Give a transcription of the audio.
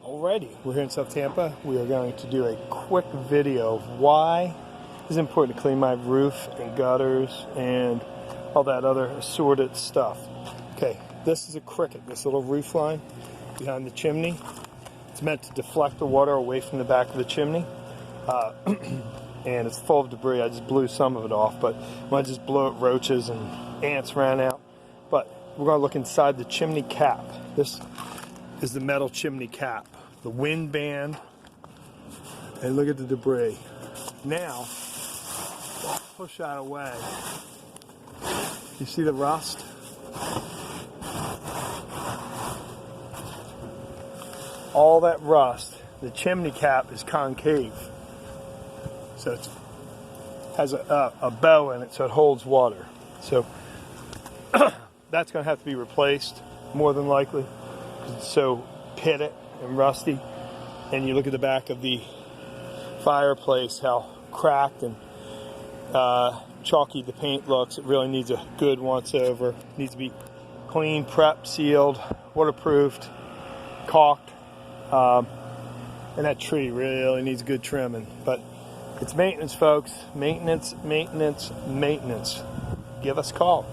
Alrighty, we're here in South Tampa. We are going to do a quick video of why it's important to clean my roof and gutters and all that other assorted stuff. Okay, this is a cricket, this little roof line behind the chimney. It's meant to deflect the water away from the back of the chimney. And it's full of debris. I just blew some of it off, but when I just blew it, roaches and ants ran out. But we're going to look inside the chimney cap. This is the metal chimney cap, the wind band, and look at the debris. Now, push that away. You see the rust? All that rust, the chimney cap is concave. So it has a bow in it so it holds water. So that's going to have to be replaced more than likely because it's so pitted and rusty. And you look at the back of the fireplace, how cracked and chalky the paint looks. It really needs a good once over. It needs to be clean, prepped, sealed, waterproofed, caulked. And that tree really needs good trimming. But it's maintenance, folks. Maintenance, maintenance, maintenance. Give us a call.